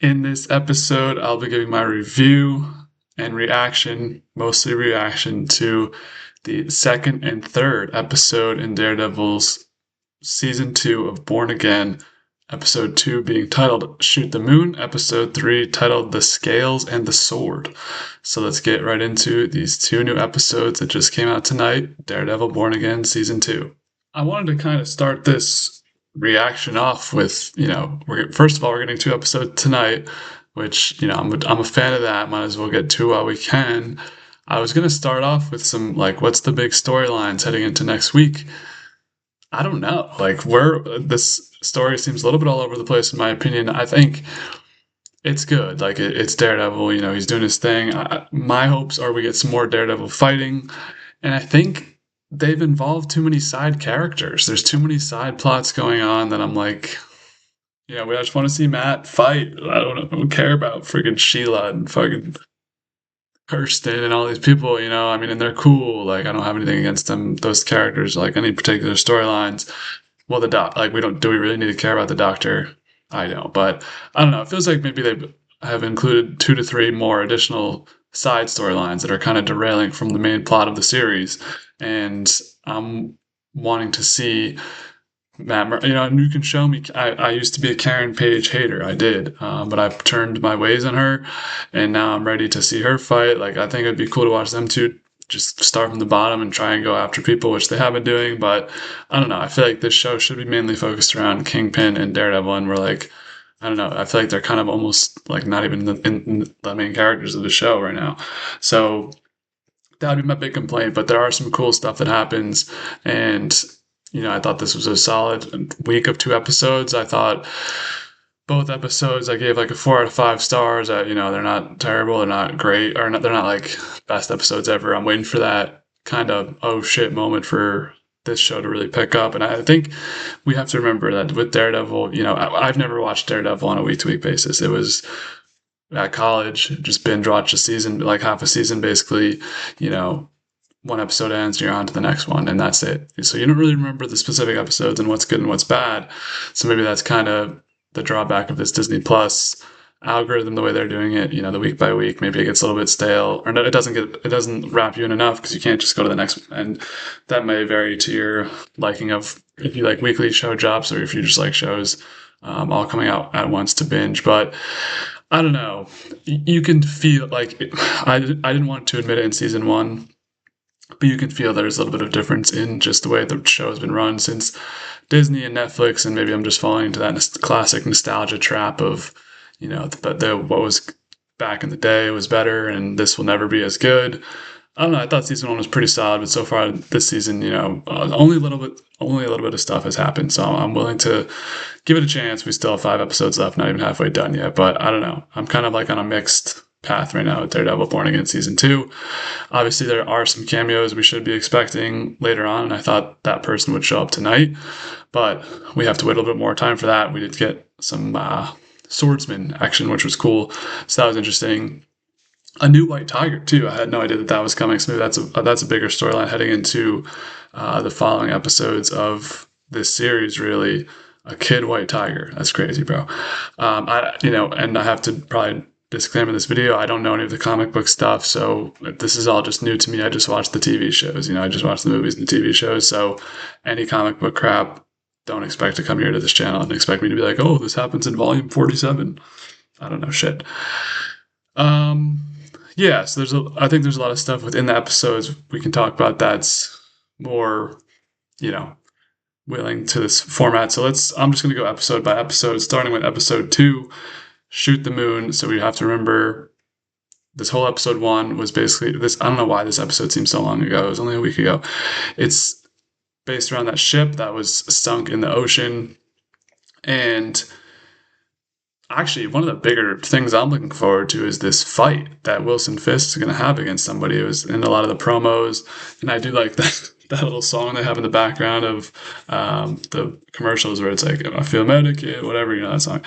In this episode, I'll be giving my review and reaction, mostly reaction to the second and third episode in Daredevil's season 2 of Born Again. Episode 2 being titled Shoot the Moon, episode 3 titled The Scales and the Sword. So let's get right into these two new episodes that just came out tonight, Daredevil Born Again season 2. I wanted to kind of start this reaction off with, first of all, we're getting two episodes tonight, which, I'm a fan of that. Might as well get two while we can. I was going to start off with some, like, what's the big storylines heading into next week? I don't know. Like, where this story seems a little bit all over the place, in my opinion. I think it's good. Like, it's Daredevil, he's doing his thing. My hopes are we get some more Daredevil fighting. And I think they've involved too many side characters. There's too many side plots going on that I'm like, we just want to see Matt fight. I don't care about freaking Sheila and fucking Kirsten and all these people, and they're cool. Like, I don't have anything against them, those characters, like any particular storylines. Well, do we really need to care about the Doctor? I don't, but I don't know. It feels like maybe they have included 2 to 3 more additional side storylines that are kind of derailing from the main plot of the series. And I'm wanting to see Matt, and you can show me. I used to be a Karen Page hater. I did, but I've turned my ways on her, and now I'm ready to see her fight. Like, I think it'd be cool to watch them two just start from the bottom and try and go after people, which they have been doing. But I don't know. I feel like this show should be mainly focused around Kingpin and Daredevil, and we're like, I don't know. I feel like they're kind of almost like not even in the main characters of the show right now. So that would be my big complaint. But there are some cool stuff that happens, and I thought this was a solid week of 2 episodes. I thought both episodes I gave like a 4 out of 5 stars. They're not terrible, they're not great, they're not like best episodes ever. I'm waiting for that kind of oh shit moment for this show to really pick up. And I think we have to remember that with Daredevil, I've never watched Daredevil on a week-to-week basis. It was at college, just binge watch a season, like half a season basically, one episode ends, you're on to the next one, and that's it. So you don't really remember the specific episodes and what's good and what's bad. So maybe that's kind of the drawback of this Disney Plus algorithm, the way they're doing it. The week by week, maybe it gets a little bit stale, or no, it doesn't wrap you in enough because you can't just go to the next one. And that may vary to your liking of if you like weekly show drops or if you just like shows all coming out at once to binge. But I don't know. You can feel like I didn't want to admit it in season 1. But you can feel there's a little bit of difference in just the way the show has been run since Disney and Netflix, and maybe I'm just falling into that classic nostalgia trap of, what was back in the day was better, and this will never be as good. I don't know. I thought season 1 was pretty solid, but so far this season, only a little bit of stuff has happened. So I'm willing to give it a chance. We still have 5 episodes left, not even halfway done yet. But I don't know. I'm kind of like on a mixed path right now with Daredevil Born Again season 2. Obviously, there are some cameos we should be expecting later on, and I thought that person would show up tonight, but we have to wait a little bit more time for that. We did get some swordsman action, which was cool, so that was interesting. A new White Tiger too. I had no idea that was coming. So maybe that's a bigger storyline heading into the following episodes of this series. Really, a kid White Tiger. That's crazy, bro. And I have to probably disclaimer this video, I don't know any of the comic book stuff, so this is all just new to me. I just watch the TV shows, I just watch the movies and the TV shows, so any comic book crap, don't expect to come here to this channel and expect me to be like, oh, this happens in volume 47. I don't know shit. Yeah, so I think there's a lot of stuff within the episodes we can talk about that's more, willing to this format. So I'm just going to go episode by episode, starting with episode 2, Shoot the Moon. So we have to remember this whole episode 1 was basically this. I don't know why this episode seems so long ago. It was only a week ago. It's based around that ship that was sunk in the ocean. And actually, one of the bigger things I'm looking forward to is this fight that Wilson Fisk is going to have against somebody. It was in a lot of the promos. And I do like that little song they have in the background of the commercials where it's like, I feel medicated, whatever, that song.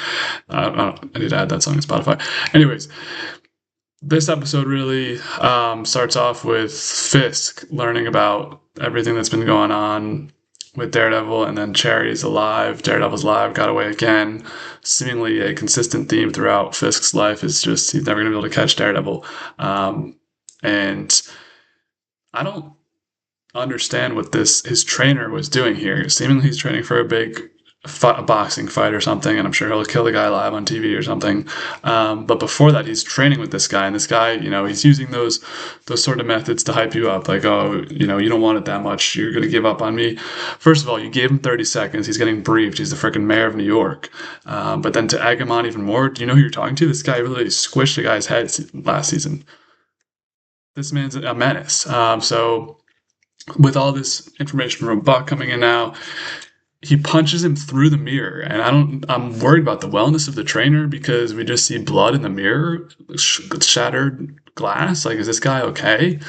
I need to add that song on Spotify. Anyways, this episode really starts off with Fisk learning about everything that's been going on with Daredevil, and then Cherry's alive, Daredevil's alive, got away again. Seemingly a consistent theme throughout Fisk's life is just he's never going to be able to catch Daredevil. And I don't understand what this his trainer was doing here. Seemingly he's training for a big a boxing fight or something, and I'm sure he'll kill the guy live on TV or something. But before that, he's training with this guy, and this guy, he's using those sort of methods to hype you up, like, oh, you don't want it that much, you're gonna give up on me. First of all, you gave him 30 seconds. He's getting briefed. He's the freaking mayor of New York. But then to egg him on even more, do you know who you're talking to? This guy really squished a guy's head last season. This man's a menace. So with all this information from Buck coming in now, he punches him through the mirror, and I'm worried about the wellness of the trainer because we just see blood in the mirror, shattered glass. Like, is this guy okay?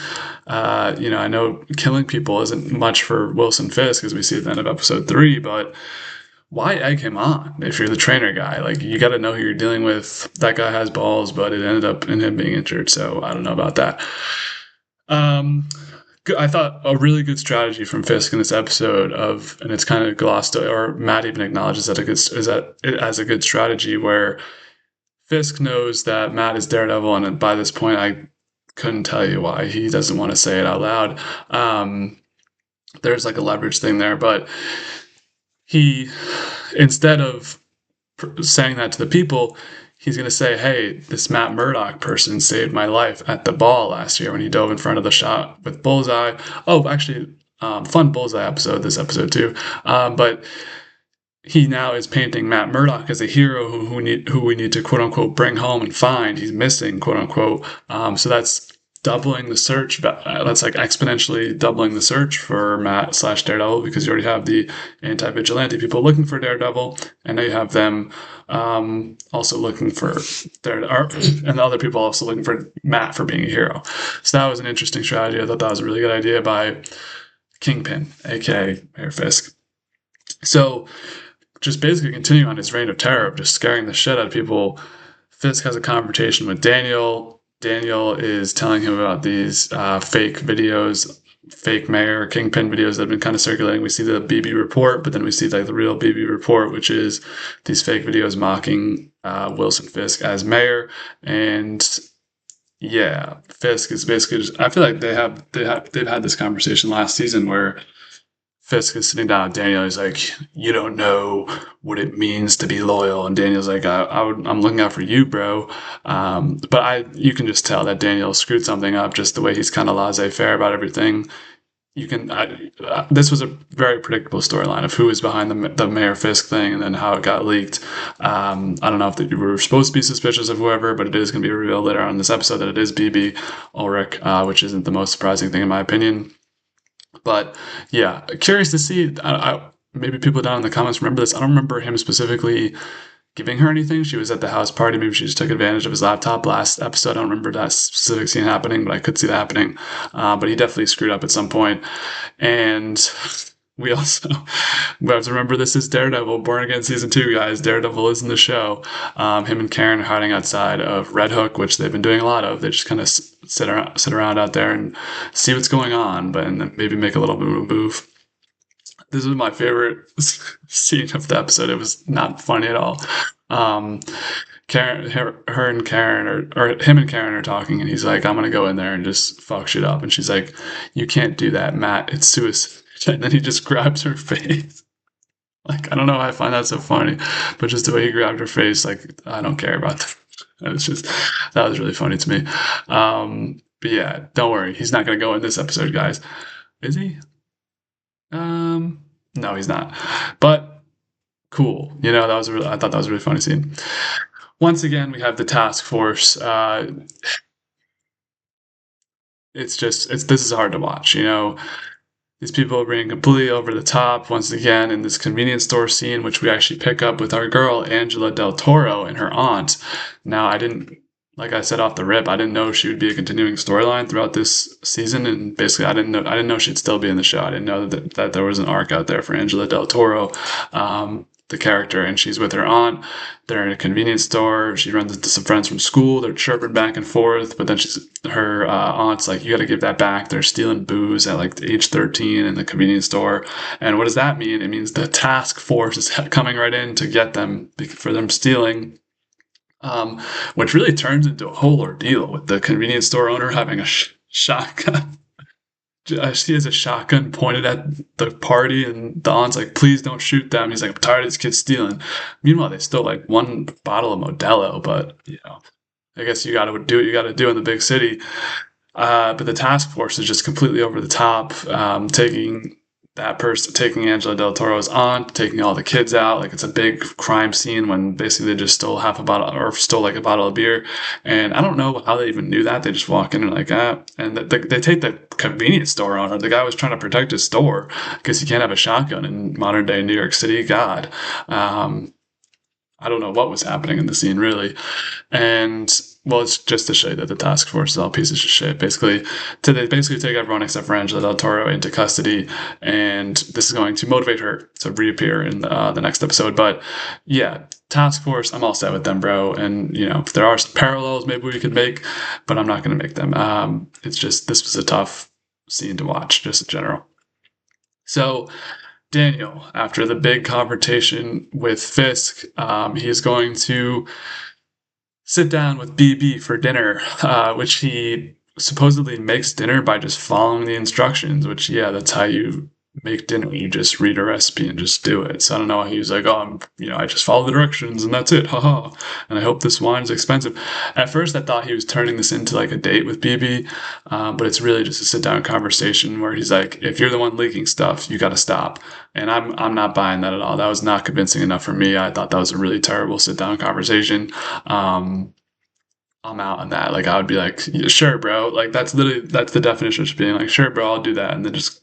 I know killing people isn't much for Wilson Fisk, as we see at the end of episode 3, but why egg him on if you're the trainer guy? Like, you got to know who you're dealing with. That guy has balls, but it ended up in him being injured, so I don't know about that. I thought a really good strategy from Fisk in this episode and it's kind of glossed, or Matt even acknowledges that as a good strategy, where Fisk knows that Matt is Daredevil, and by this point, I couldn't tell you why he doesn't want to say it out loud. There's like a leverage thing there, but he, instead of saying that to the people, he's going to say, hey, this Matt Murdock person saved my life at the ball last year when he dove in front of the shot with Bullseye. Oh, actually, fun Bullseye episode, this episode too. But he now is painting Matt Murdock as a hero who we need to, quote unquote, bring home and find. He's missing, quote unquote. So that's doubling the search. That's like exponentially doubling the search for Matt / Daredevil, because you already have the anti-vigilante people looking for Daredevil, and now you have them also looking for Daredevil, and the other people also looking for Matt for being a hero. So that was an interesting strategy. I thought that was a really good idea by Kingpin, aka Mayor Fisk. So just basically continuing on his reign of terror of just scaring the shit out of people, Fisk has a confrontation with Daniel. Daniel is telling him about these fake videos, fake mayor Kingpin videos that have been kind of circulating. We see the BB report, but then we see like the real BB report, which is these fake videos mocking Wilson Fisk as mayor. And yeah, Fisk is basically just, I feel like they've had this conversation last season where Fisk is sitting down with Daniel. He's like, you don't know what it means to be loyal. And Daniel's like, I'm looking out for you, bro. But you can just tell that Daniel screwed something up, just the way he's kind of laissez-faire about everything. This was a very predictable storyline of who was behind the Mayor Fisk thing and then how it got leaked. I don't know if you were supposed to be suspicious of whoever, but it is going to be revealed later on in this episode that it is BB Ulrich, which isn't the most surprising thing in my opinion. But yeah, curious to see. Maybe people down in the comments remember this. I don't remember him specifically giving her anything. She was at the house party. Maybe she just took advantage of his laptop last episode. I don't remember that specific scene happening, but I could see that happening. But he definitely screwed up at some point. And we have to remember this is Daredevil, Born Again Season 2, guys. Daredevil is in the show. Him and Karen are hiding outside of Red Hook, which they've been doing a lot of. They just kind of sit around out there and see what's going on, but and then maybe make a little move. This was my favorite scene of the episode. It was not funny at all. Karen, her and Karen, or him and Karen are talking, and he's like, I'm gonna go in there and just fuck shit up. And she's like, you can't do that, Matt. It's suicide. And then he just grabs her face. Like, I don't know why I find that so funny, but just the way he grabbed her face, like, I don't care about that. That was really funny to me. But yeah, don't worry. He's not going to go in this episode, guys. Is he? No, he's not. But cool. I thought that was a really funny scene. Once again, we have the task force. This is hard to watch, These people are being completely over the top once again in this convenience store scene, which we actually pick up with our girl, Angela Del Toro, and her aunt. Now, like I said off the rip, I didn't know she would be a continuing storyline throughout this season, and basically I didn't know she'd still be in the show. I didn't know that there was an arc out there for Angela Del Toro. the character, and she's with her aunt. They're in a convenience store. She runs into some friends from school. They're chirping back and forth, but then her aunt's like, "You got to give that back. They're stealing booze at like age 13 in the convenience store." And what does that mean? It means the task force is coming right in to get them for them stealing. Which really turns into a whole ordeal with the convenience store owner having a shotgun. She has a shotgun pointed at the party, and the aunt's like, "Please don't shoot them." He's like, "I'm tired of these kids stealing." Meanwhile, they stole like one bottle of Modelo, but I guess you got to do what you got to do in the big city. But the task force is just completely over the top, taking Angela Del Toro's aunt, taking all the kids out. Like, it's a big crime scene when basically they just stole half a bottle or stole like a bottle of beer. And I don't know how they even knew that. They just walk in and like, and they take the convenience store owner. The guy was trying to protect his store because you can't have a shotgun in modern day New York City. God. I don't know what was happening in the scene, really. And, well, it's just to show you that the task force is all pieces of shit. Basically, they basically take everyone except for Angela Del Toro into custody, and this is going to motivate her to reappear in the next episode. But, yeah, task force, I'm all set with them, bro. And, if there are some parallels maybe we could make, but I'm not going to make them. It's just, this was a tough scene to watch, just in general. So, Daniel, after the big confrontation with Fisk, he is going to sit down with BB for dinner, which he supposedly makes dinner by just following the instructions, which, that's how you make dinner. You just read a recipe and just do it. So I don't know. He was like, "Oh, I just follow the directions and that's it. Haha. And I hope this wine is expensive." At first, I thought he was turning this into like a date with BB, but it's really just a sit down conversation where he's like, "If you're the one leaking stuff, you got to stop." And I'm not buying that at all. That was not convincing enough for me. I thought that was a really terrible sit down conversation. I'm out on that. Like, I would be like, "Yeah, sure, bro." Like, that's the definition of just being like, "Sure, bro, I'll do that." And then just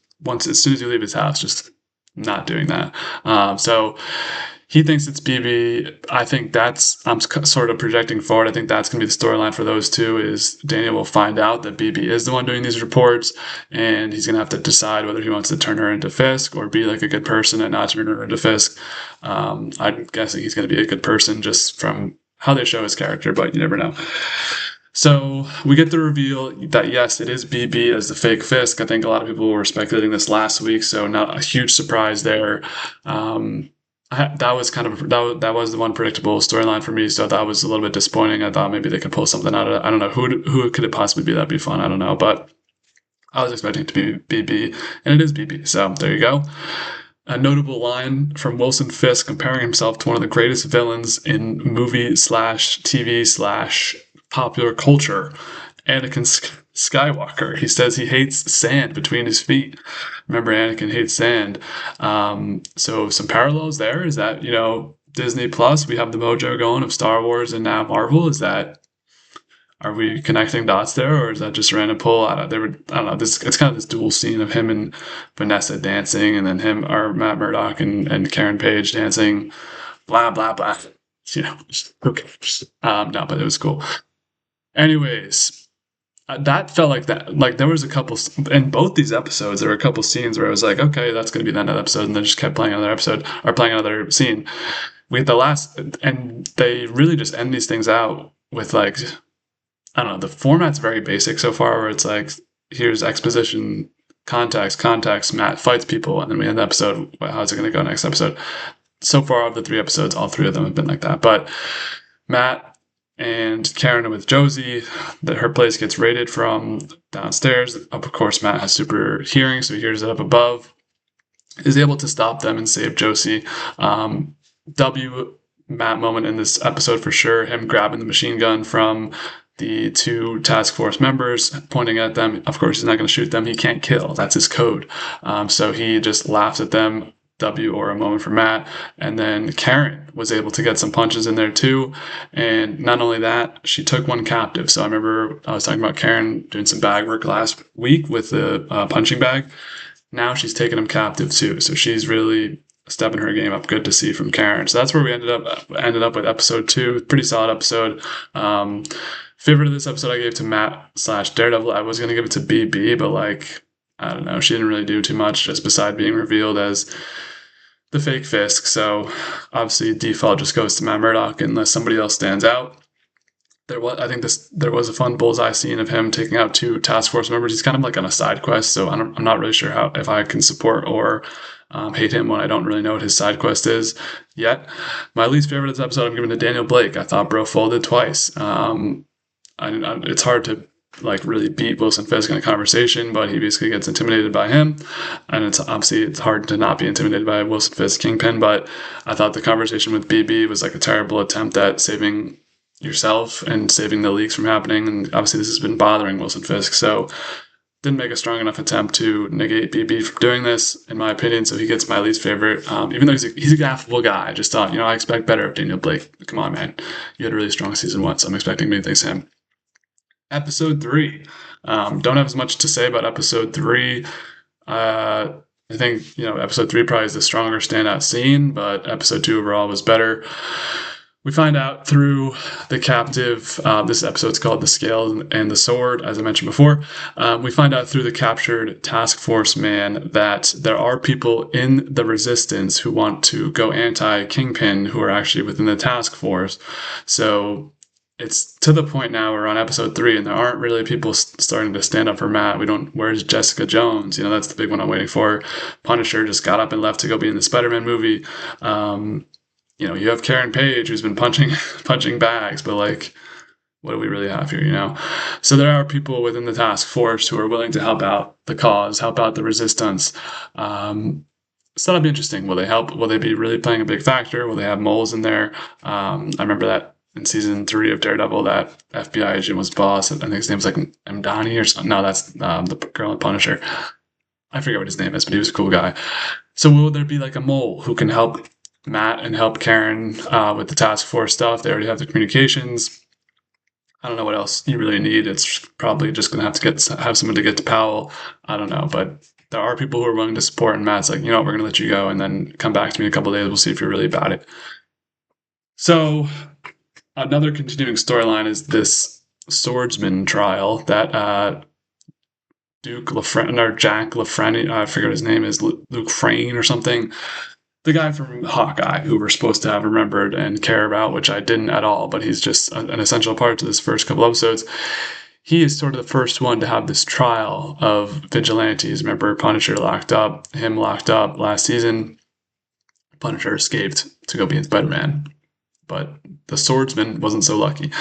as soon as you leave his house, just not doing that. So he thinks it's BB. I think I'm sort of projecting forward. I think that's going to be the storyline for those two, is Daniel will find out that BB is the one doing these reports, and he's going to have to decide whether he wants to turn her into Fisk or be like a good person and not turn her into Fisk. I'm guessing he's going to be a good person just from how they show his character, but you never know. So we get the reveal that, yes, it is BB as the fake Fisk. I think a lot of people were speculating this last week, so not a huge surprise there. That was that was the one predictable storyline for me, so that was a little bit disappointing. I thought maybe they could pull something out of it. I don't know who could it possibly be. That'd be fun. I don't know, but I was expecting it to be BB, and it is BB. So there you go. A notable line from Wilson Fisk comparing himself to one of the greatest villains in movie/TV/ popular culture, Anakin Skywalker. He says he hates sand between his feet. Remember, Anakin hates sand. So some parallels there. Is that, Disney Plus, we have the mojo going of Star Wars and now Marvel? Are we connecting dots there, or is that just a random pull? I don't know. It's kind of this dual scene of him and Vanessa dancing, and then Matt Murdock and Karen Page dancing, blah, blah, blah. Okay. No, but it was cool. Anyways, that felt like that. Like, there was a couple in both these episodes. There were a couple scenes where I was like, okay, that's going to be the end of the episode, and then just kept playing another episode or playing another scene. We had the last, and they really just end these things out with like, I don't know. The format's very basic so far, where it's like, here's exposition, context. Matt fights people, and then we end the episode. How's it going to go next episode? So far, of the 3 episodes, all 3 of them have been like that. But Matt and Karen are with Josie. That her place gets raided from downstairs. Of course, Matt has super hearing, so he hears it up above. Is able to stop them and save Josie. Matt moment in this episode for sure. Him grabbing the machine gun from the 2 task force members, pointing at them. Of course, he's not going to shoot them. He can't kill. That's his code. So he just laughs at them. Or a moment for Matt. And then Karen was able to get some punches in there too. And not only that, she took one captive. So I remember I was talking about Karen doing some bag work last week with the punching bag. Now she's taking him captive too. So she's really stepping her game up. Good to see from Karen. So that's where we ended up with episode 2. Pretty solid episode. Favorite of this episode I gave to Matt/Daredevil. I was going to give it to BB, but I don't know. She didn't really do too much just beside being revealed as the fake Fisk. So obviously default just goes to Matt Murdock unless somebody else stands out. There was a fun bullseye scene of him taking out two task force members. He's kind of like on a side quest, so I'm not really sure how if I can support or hate him when I don't really know what his side quest is yet. My least favorite of this episode, I'm giving to Daniel Blake. I thought bro folded twice. It's hard to like really beat Wilson Fisk in a conversation, but he basically gets intimidated by him, and it's hard to not be intimidated by Wilson Fisk Kingpin. But I thought the conversation with BB was like a terrible attempt at saving yourself and saving the leaks from happening, and obviously this has been bothering Wilson Fisk, so didn't make a strong enough attempt to negate BB from doing this, in my opinion, so he gets my least favorite. Even though he's a affable guy, I just thought, I expect better of Daniel Blake. Come on, man. You had a really strong season 1, so I'm expecting many things from him. Episode 3. Don't have as much to say about Episode 3. I think, Episode 3 probably is the stronger standout scene, but Episode 2 overall was better. We find out through the captive, this episode's called The Scale and the Sword, as I mentioned before. We find out through the captured task force man that there are people in the resistance who want to go anti-Kingpin who are actually within the task force. So it's to the point now we're on episode 3 and there aren't really people starting to stand up for Matt. Where's Jessica Jones? That's the big one I'm waiting for. Punisher just got up and left to go be in the Spider-Man movie. You have Karen Page who's been punching bags, but like, what do we really have here, So there are people within the task force who are willing to help out the cause, help out the resistance. So that'll be interesting. Will they help? Will they be really playing a big factor? Will they have moles in there? I remember that in season 3 of Daredevil, that FBI agent was boss. I think his name was like Mdani or something. No, that's the girl in Punisher. I forget what his name is, but he was a cool guy. So will there be like a mole who can help Matt and help Karen with the task force stuff? They already have the communications. I don't know what else you really need. It's probably just going to have to have someone to get to Powell. I don't know, but there are people who are willing to support, and Matt's like, we're going to let you go and then come back to me in a couple of days. We'll see if you're really about it. So another continuing storyline is this swordsman trial that Jack LaFreni, I forget what his name is, Luke Frayne or something. The guy from Hawkeye, who we're supposed to have remembered and care about, which I didn't at all, but he's just an essential part to this first couple episodes. He is sort of the first one to have this trial of vigilantes. Remember, Punisher locked up last season. Punisher escaped to go be in Spider-Man, but the swordsman wasn't so lucky.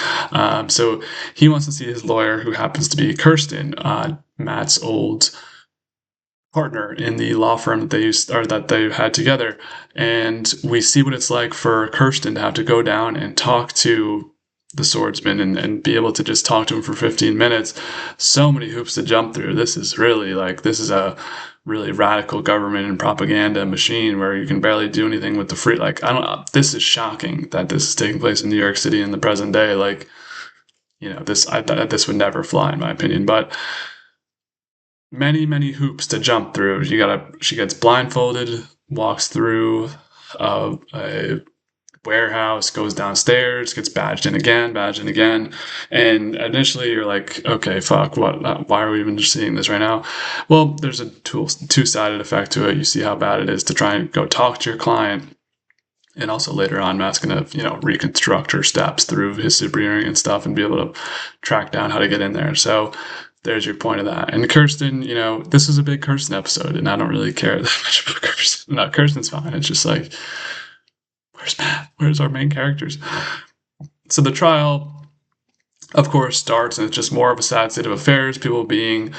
So he wants to see his lawyer, who happens to be Kirsten, Matt's old partner in the law firm that they had together, and we see what it's like for Kirsten to have to go down and talk to the swordsman and be able to just talk to him for 15 minutes. So many hoops to jump through. This is a really radical government and propaganda machine where you can barely do anything with the free. This is shocking that this is taking place in New York City in the present day. This would never fly in my opinion, but many hoops to jump through. She gets blindfolded, walks through a warehouse, goes downstairs, gets badged in again, and initially you're like, okay, fuck, what? Why are we even seeing this right now? Well, there's a two-sided effect to it. You see how bad it is to try and go talk to your client, and also later on, Matt's gonna reconstruct her steps through his super hearing and stuff, and be able to track down how to get in there. So there's your point of that. And Kirsten, this is a big Kirsten episode, and I don't really care that much about Kirsten. No, Kirsten's fine. It's just like, where's Matt? Where's our main characters? So the trial, of course, starts, and it's just more of a sad state of affairs. People being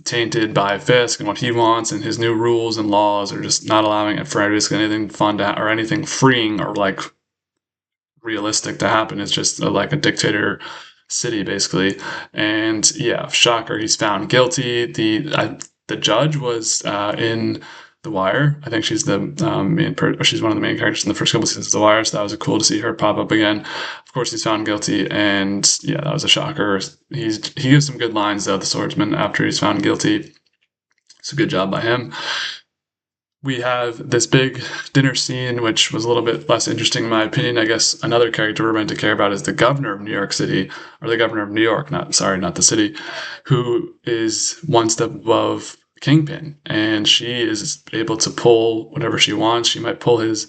tainted by Fisk and what he wants, and his new rules and laws are just not allowing it for anything fun or anything freeing or like realistic to happen. It's just like a dictator city basically. And yeah, shocker, he's found guilty. The judge was in The Wire. I think she's the she's one of the main characters in the first couple seasons of The Wire, so that was cool to see her pop up again. Of course, he's found guilty, and yeah, that was a shocker. He gives some good lines though, the swordsman, after he's found guilty. It's a good job by him. We have this big dinner scene, which was a little bit less interesting in my opinion. I guess another character we're meant to care about is the governor of New York City, or the governor of New York, not the city, who is one step above Kingpin, and she is able to pull whatever she wants. She might pull his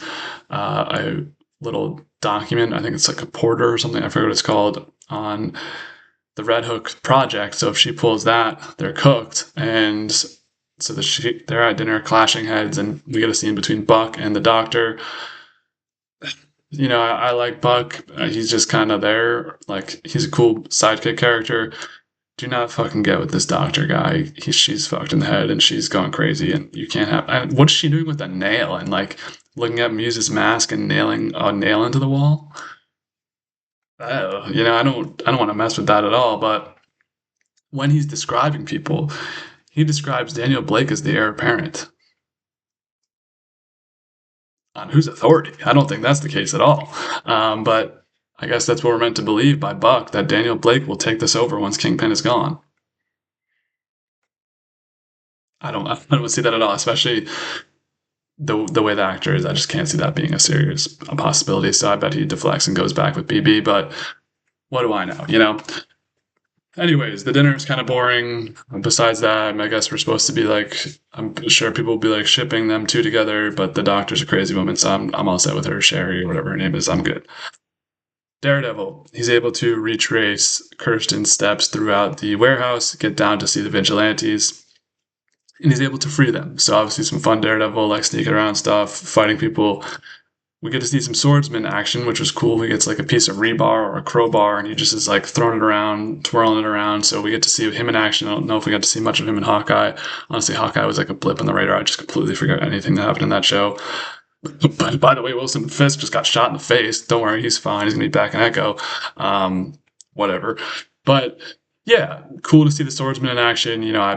a little document. I think it's like a porter or something. I forget what it's called on the Red Hook project. So if she pulls that, they're cooked. And so they're at dinner, clashing heads, and we get a scene between Buck and the Doctor. I like Buck. He's just kind of there. Like, he's a cool sidekick character. Do not fucking get with this doctor guy. She's fucked in the head and she's going crazy, and you can't have. And what's she doing with a nail and like looking at Muse's mask and nailing a nail into the wall? I don't want to mess with that at all. But when he's describing people, he describes Daniel Blake as the heir apparent. On whose authority? I don't think that's the case at all. But I guess that's what we're meant to believe by Buck, that Daniel Blake will take this over once Kingpin is gone. I don't see that at all, especially the way the actor is. I just can't see that being a possibility. So I bet he deflects and goes back with BB. But what do I know? Anyways, the dinner is kind of boring. Besides that, I guess we're supposed to be like, I'm sure people will be like shipping them two together, but the Doctor's a crazy woman, so I'm all set with her, Sherry, or whatever her name is. I'm good. Daredevil, he's able to retrace Kirsten's steps throughout the warehouse, get down to see the vigilantes, and he's able to free them. So obviously some fun Daredevil, like sneaking around stuff, fighting people. We get to see some swordsman action, which was cool. He gets like a piece of rebar or a crowbar, and he just is like throwing it around, twirling it around. So we get to see him in action. I don't know if we got to see much of him in Hawkeye. Honestly, Hawkeye was like a blip on the radar. I just completely forgot anything that happened in that show. But by the way, Wilson Fisk just got shot in the face. Don't worry, he's fine. He's gonna be back in Echo. Whatever. But yeah, cool to see the swordsman in action. I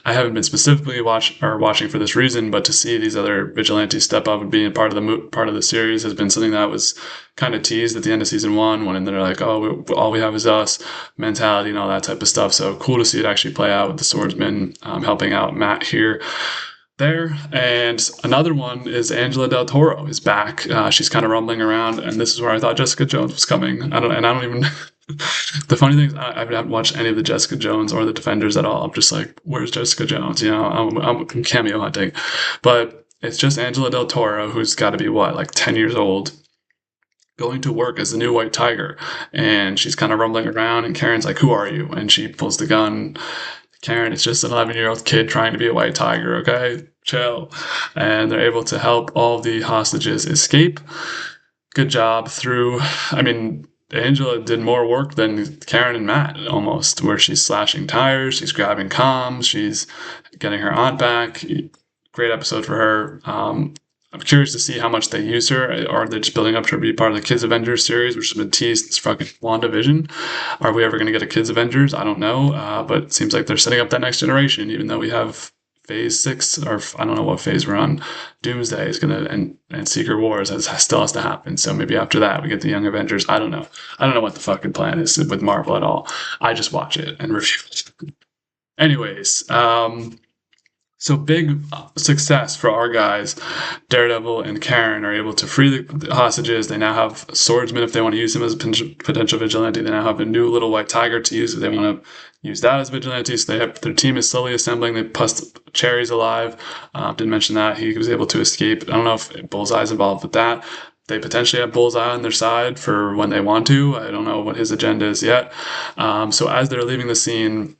haven't been specifically watching for this reason, but to see these other vigilantes step up and being part of the series has been something that was kind of teased at the end of season one, when they're like, "Oh, all we have is us," mentality and all that type of stuff. So cool to see it actually play out with the swordsman helping out Matt here. There. And another one is Angela Del Toro is back. She's kind of rumbling around, and this is where I thought Jessica Jones was coming. I don't even. The funny thing is, I haven't watched any of the Jessica Jones or the Defenders at all. I'm just like, where's Jessica Jones? I'm cameo hunting, but it's just Angela Del Toro, who's got to be what, like 10 years old, going to work as the new White Tiger, and she's kind of rumbling around, and Karen's like, "Who are you?" And she pulls the gun. Karen, it's just an 11-year-old kid trying to be a White Tiger, okay? Chill. And they're able to help all the hostages escape. Good job Angela did more work than Karen and Matt, almost, where she's slashing tires, she's grabbing comms, she's getting her aunt back. Great episode for her. I'm curious to see how much they use her. Are they just building up to be part of the Kids Avengers series, which has been teased since fucking WandaVision? Are we ever going to get a Kids Avengers? I don't know, but it seems like they're setting up that next generation, even though we have Phase 6, or I don't know what phase we're on. Doomsday is going to, and Secret Wars still has to happen. So maybe after that we get the Young Avengers. I don't know. I don't know what the fucking plan is with Marvel at all. I just watch it and review it. Anyways, so big success for our guys. Daredevil and Karen are able to free the hostages. They now have swordsmen if they want to use him as a potential vigilante. They now have a new little White Tiger to use if they want to use that as vigilante. So their team is slowly assembling. They plus Cherry's alive. Didn't mention that. He was able to escape. I don't know if Bullseye's involved with that. They potentially have Bullseye on their side for when they want to. I don't know what his agenda is yet. So as they're leaving the scene,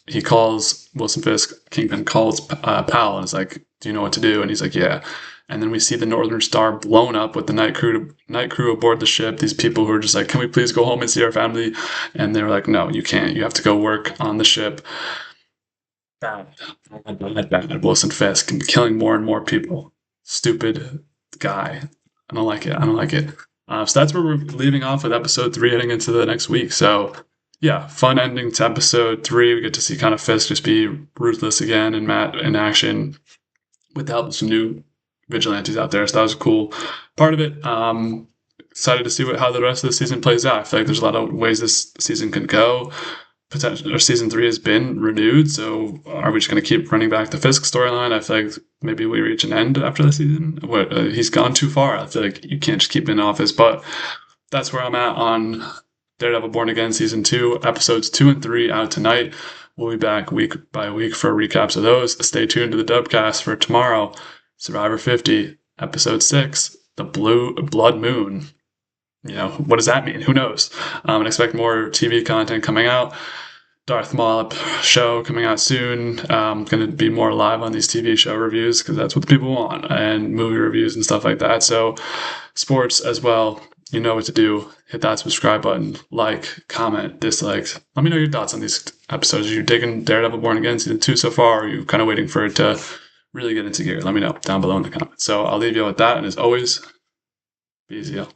he calls Wilson Fisk. Kingpin calls Powell and is like, "Do you know what to do?" And he's like, "Yeah." And then we see the Northern Star blown up with the night crew aboard the ship. These people who are just like, "Can we please go home and see our family?" And they're like, "No, you can't. You have to go work on the ship." Bad. Wilson Fisk killing more and more people. Stupid guy. I don't like it. So that's where we're leaving off with episode 3, heading into the next week. So yeah, fun ending to episode 3. We get to see kind of Fisk just be ruthless again, and Matt in action with the help of some new vigilantes out there. So that was a cool part of it. Excited to see how the rest of the season plays out. I feel like there's a lot of ways this season could go. Potentially, season 3 has been renewed, so are we just going to keep running back the Fisk storyline? I feel like maybe we reach an end after the season. He's gone too far. I feel like you can't just keep him in office, but that's where I'm at on Daredevil Born Again Season 2, Episodes 2 and 3 out tonight. We'll be back week by week for recaps of those. Stay tuned to the Dubcast for tomorrow, Survivor 50, Episode 6, the Blood Moon. What does that mean? Who knows? And expect more TV content coming out. Darth Maul show coming out soon. Going to be more live on these TV show reviews because that's what the people want, and movie reviews and stuff like that. So sports as well. You know what to do. Hit that subscribe button, like, comment, dislike. Let me know your thoughts on these episodes. Are you digging Daredevil Born Again season 2 so far? Or are you kind of waiting for it to really get into gear? Let me know down below in the comments. So I'll leave you with that. And as always, be easy, y'all.